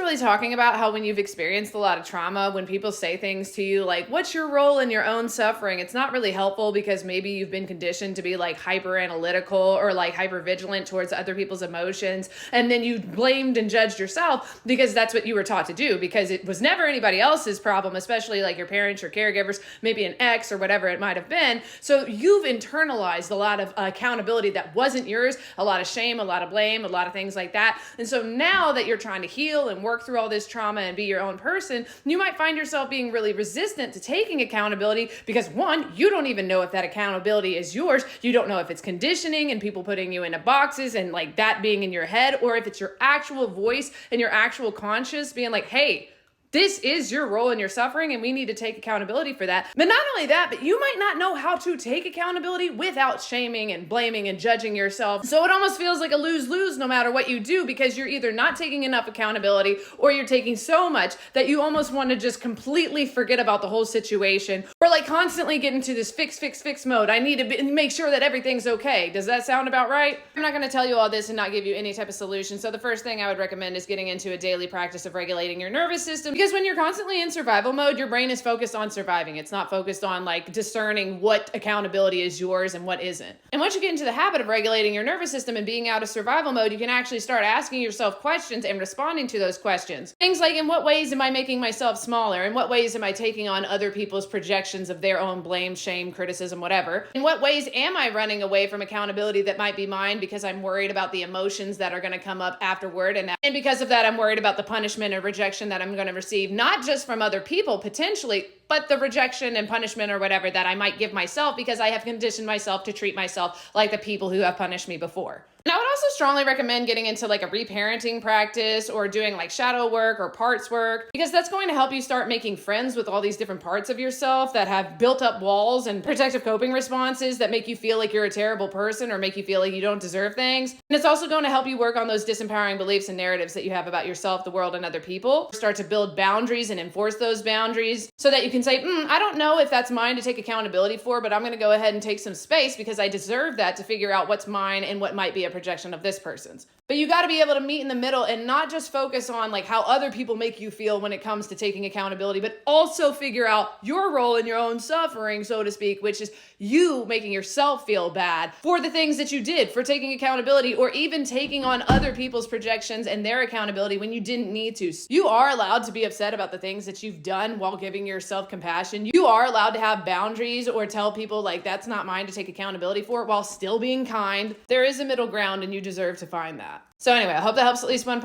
really talking about how when you've experienced a lot of trauma, when people say things to you like, what's your role in your own suffering? It's not really helpful because maybe you've been conditioned to be like hyper analytical or like hyper vigilant towards other people's emotions. And then you blamed and judged yourself because that's what you were taught to do, because it was never anybody else's problem, especially like your parents, your caregivers, maybe an ex or whatever it might have been. So you've internalized a lot of accountability that wasn't yours, a lot of shame, a lot of blame, a lot of things like that. And so now that you're trying to heal and work through all this trauma and be your own person, you might find yourself being really resistant to taking accountability because, one, you don't even know if that accountability is yours. You don't know if it's conditioning and people putting you into boxes and like that being in your head, or if it's your actual voice and your actual conscious being like, hey, this is your role in your suffering and we need to take accountability for that. But not only that, but you might not know how to take accountability without shaming and blaming and judging yourself. So it almost feels like a lose-lose no matter what you do, because you're either not taking enough accountability or you're taking so much that you almost want to just completely forget about the whole situation, or like constantly get into this fix mode. I need to make sure that everything's okay. Does that sound about right? I'm not going to tell you all this and not give you any type of solution. So the first thing I would recommend is getting into a daily practice of regulating your nervous system. Because when you're constantly in survival mode, your brain is focused on surviving. It's not focused on like discerning what accountability is yours and what isn't. And once you get into the habit of regulating your nervous system and being out of survival mode, you can actually start asking yourself questions and responding to those questions. Things like, in what ways am I making myself smaller? In what ways am I taking on other people's projections of their own blame, shame, criticism, whatever? In what ways am I running away from accountability that might be mine because I'm worried about the emotions that are going to come up afterward? And because of that, I'm worried about the punishment or rejection that I'm going to receive, not just from other people potentially, but the rejection and punishment or whatever that I might give myself because I have conditioned myself to treat myself like the people who have punished me before. And I would also strongly recommend getting into like a reparenting practice or doing like shadow work or parts work, because that's going to help you start making friends with all these different parts of yourself that have built up walls and protective coping responses that make you feel like you're a terrible person or make you feel like you don't deserve things. And it's also going to help you work on those disempowering beliefs and narratives that you have about yourself, the world, and other people. Start to build boundaries and enforce those boundaries so that you can say, I don't know if that's mine to take accountability for, but I'm going to go ahead and take some space because I deserve that to figure out what's mine and what might be a projection of this person's. But you got to be able to meet in the middle and not just focus on like how other people make you feel when it comes to taking accountability, but also figure out your role in your own suffering, so to speak, which is you making yourself feel bad for the things that you did, for taking accountability, or even taking on other people's projections and their accountability when you didn't need to. You are allowed to be upset about the things that you've done while giving yourself compassion. You are allowed to have boundaries or tell people like that's not mine to take accountability for while still being kind. There is a middle ground and you deserve to find that. So anyway, I hope that helps at least one person.